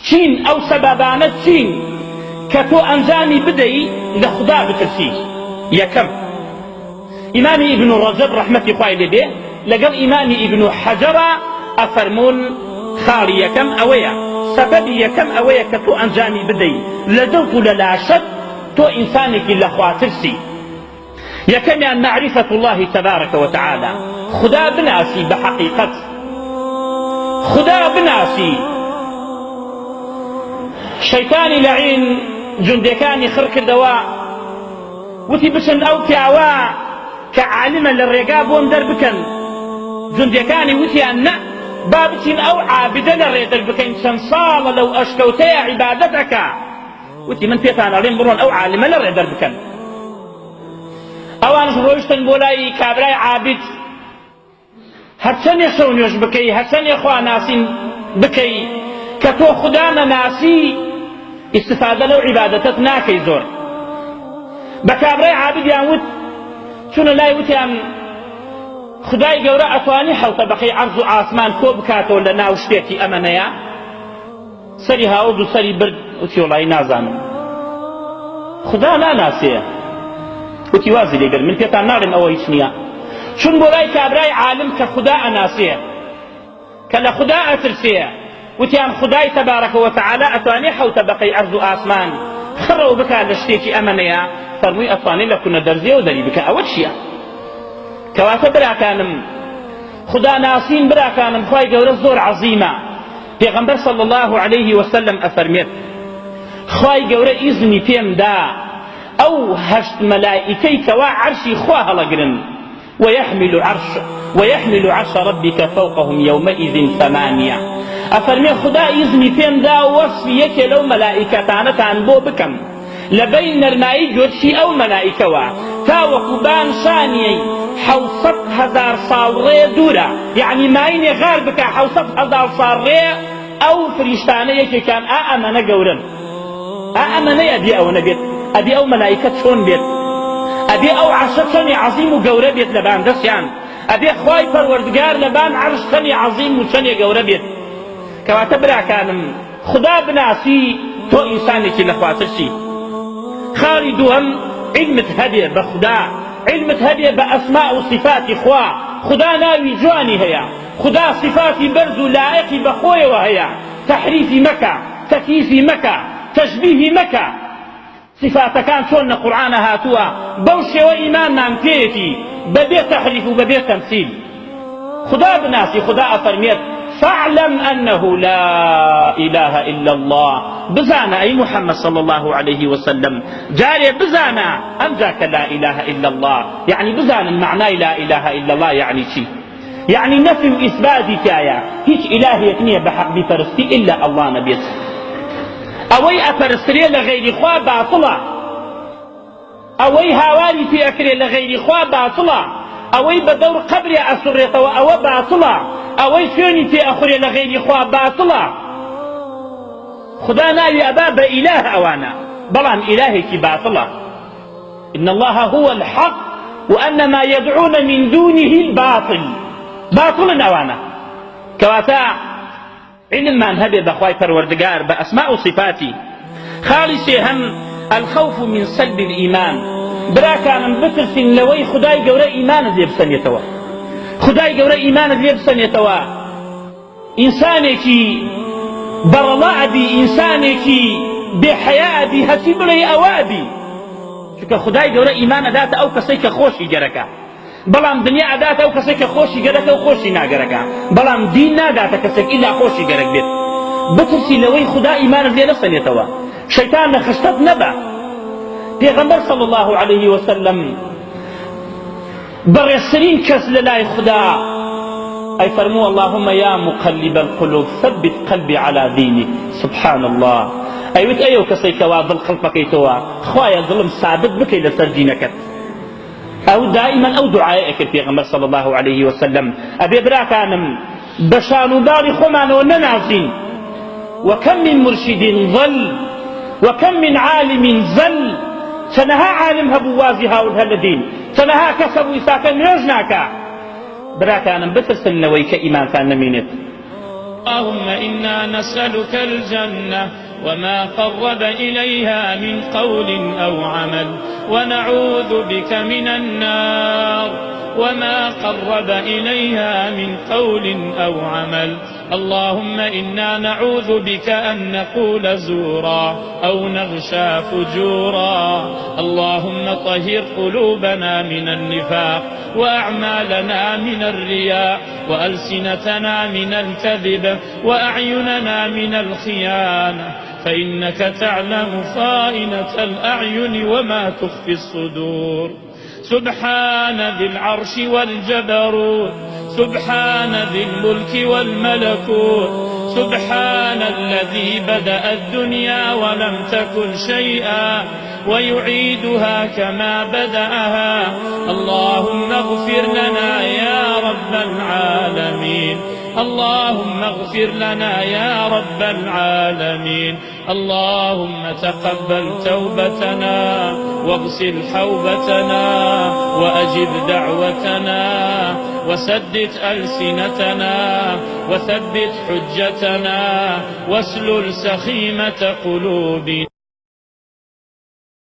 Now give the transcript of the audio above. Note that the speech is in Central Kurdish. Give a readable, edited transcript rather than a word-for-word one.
چین ئەو سەبەبانە چین کە تۆ ئەنجامی بدەی لە خوددا بترسی. یەکەم ئیمامی ئیبن ڕەجەب ڕەحمەتی خوای لێبێ لەگەڵ ئیمامی ئیبن حەجەرە ئەفەرمون خاڵی یەکەم ئەوەیە، سەبەبی یەکەم ئەوەیە کە تۆ ئەنجامی بدەی لە دڵت و لە لاشت تۆ ئینسانێکی لە خوا ترسی. یەکەمیان معرفة الله تبارك وتعالى، خدا بناسی بە حەقیقەت، خدا بناسی. شەیتانی لەعین جوندەکانی خڕ کردەوە وتی بچن ئەو پیاوە کە عالمە لە ڕێگا بۆم دەربکەن. جوندەکانی وتیان نە، با بچین ئەو عابدە لە ڕێ دەربکەین، چەند ساڵە لەو ئەشکەوتەیە عیبادەت ئەکا. وتی من پێتان ئەڵێم بڕۆن ئەو عالمە لە ڕێ دەربکەن. ئەوانش ڕۆیشتن بۆ لای کابرای عابد، هەرچەندێ شەو نوێژ بکەی، هەرچەندێ خوا ناسین بکەی، کە تۆ خدا نەناسی ئیستفادە لەو عیبادەتت ناکەی زۆر. بە کابرای عابدیان وت، چونە لای وتیان خدای گەورە ئەتوانی حەوتە بەقەی عەرز و ئاسمان کۆ بکاتەوە لە ناو شتێکی ئەمەنەیە؟ سەری هاوڵ و سەری برد وتی وەڵی نازانم، خدا ناناسێ. وتی وازی لێگەر من پێتان ناڵێم ئەوە هیچ نییە. چون بۆ لای کابرای عالم کە خدا ئەناسێ، کە لە خدا ئەترسێ، وتیان خدای تەبارەکە وتەعالە ئەتوانێ حەوتە بەقەی عەرز و ئاسمان خڕەوە بکات لە شتێکی ئەمەنەیە؟ فەرمووی ئەتوانێ لە کونە دەرزێ و دەری بکە. ئەوە چییە؟ کەواتە براکانم، خدا ناسین براکانم خوای گەورە زۆر عەزیمە. پێغەمبەر صلی الله عليه وسلم ئەفەرمێت خوای گەورە ئیزنی پێم دا ئەو هەشت مەلائیکەی کەوا عەرشی خوا هەڵەگرن، ويحمل عرش ربك فوقهم يومئذ ثمانية. ئەفەرمێ خدا ئیزنی پێم دا وەصفی یەکێ لەو مەلائیکەتانەتان بۆ بکەم لەبەی نەرمایی گۆرشی ئەو مەلائیکەوە تاوەکو بانشانیەی 700,000 ساڵ ڕێ دوورە، یعنی ماینێ غار بکە 700,000 ساڵ ڕێ ئەو فریشتانە یەکێکان ئەمەنە گەورن، ئەمەنەی ئەبێ ئەوە بێت، ئەبێ ئەو مەلائیکە چۆن بێت، ئەبێ ئەو عەرشە چەندی عەزیم و گەورە بێت لە بان دەستیان، ئەبێ خوای پەروەردگار لە بان عەرش چەندی عەزیم و چەندی گەورە بێت. کەواتە براکانم، خدا بناسی تۆ ئینسانێکی لە خوا ترسی. خاڵی دووەم علمت هەبێ بە خدا، علمت هەبێ بە ئەسما و صفاتی خوا. خدا ناوی جوانی هەیە، خدا صفاتی بەرز و لایقی بە خۆیەوە هەیە، تەحریفی مەکە، تەکییفی مەکە، تەشبیهی مەکە. صفاتەکان چۆن لە قورئانە هاتووە، بەو شێوە ئیمانمان پێیەتی بەبێ تەحریف و بەبێ تەمثیل. خدا بناسی، خدا ئەفەرمێت فاعلم أنه لا إله إلا الله، بزانا أي محمد صلى الله عليه وسلم جاري بزانا أنجاك لا إله إلا الله، يعني بزانا معنى لا إله إلا الله يعني شيء، يعني نفي وإثبات كايا هيش إله يكنيه بحق بفرستي إلا الله نبيت. أوي أفرستري لغير خوا باطلة، أوي هاواني في أكري لغير خوا باطلة، أوي بدور قبري أسريت أو باطلة، أوي شوني في أخري لغير خوا باطلة. خدا ناوي أبا بإله أوانا بلان إلهي كي باطلة. إن الله هو الحق وأن ما يدعون من دونه الباطل، باطل أوانا. كواتا علم من هبه بخواي پروردگار بأسماء وصفاتي. خالصي هم الخوف من سلب الإيمان، براكان بترسين لوي خداي قورا إيمان دي بسنيتوا، خدای گەورە ئیمانت لێ بسەنێتەوە، ئینسانێکی بەڕەڵائەبی، ئینسانێکی بێحەیائەبی، هەچی بڵێ ئەوابی. چونکە خدای گەورە ئیمان ئەداتە ئەو کەسەی کە خۆشی گەرەکە، بەڵام دنیا ئەداتە ئەو کەسێک کە خۆشی گەرەکە و خۆشی ناگەرەکە، بەڵام دین ناداتە کەسێک ئیلا خۆشی گەرەک بێت. بترسی لەوەی خدا ئیمانت لێ نەسەنێتەوە، شەیتان لە خشتت نەبە. پێغەمبەر صلی الله عليه وسلم بەڕێزترین کەس لە لای خدا ئەی فەرموو اللهم یا مقلب القلوب ثبت قلبي على دينك. سبحان الله، ئەیوت ئەو کەسەی کەوا دڵ قەڵپەکەیتەوە، خوایە دڵم سابت بکەی لەسەر دینەکەت. ئەو دائما ئەو دوعایە ئەکرد پێغەمبەر صلی الله عليه وسلم. ئەبێ براکانم بە شان و باڵی خۆمانەوە نەناسین. وكم من مرشد ضل وكم من عالم زل، چەنەها عالم هەبوو وازی هاون هەر لە دین، چەنەها کەس هەبوو ئیساکە نوێژ ناکە. براکانم بترسن لەوەی کە ئیمانتان نەمێنێت، اللهم إنا نسألك الجنة وما قرب إليها من قول أو عمل، ونعوذ بك من النار وما قرب إليها من قول أو عمل. اللهم إنا نعوذ بك أن نقول زورا أو نغشى فجورا. اللهم طهر قلوبنا من النفاق، وأعمالنا من الرياء، وألسنتنا من الكذب، وأعيننا من الخيانة، فإنك تعلم خائنة الأعين وما تخفي الصدور. سبحان ذي العرش والجبروت، سبحان ذي الملك والملكوت، سبحان الذي بدأ الدنيا ولم تكن شيئا ويعيدها كما بدأها. اللهم اغفر لنا يا رب العالمين، اللهم اغفر لنا يا رب العالمين. اللهم تقبل توبتنا واغسل حوبتنا وأجب دعوتنا وسدد ألسنتنا وثبت حجتنا واسلل سخيمة قلوبنا.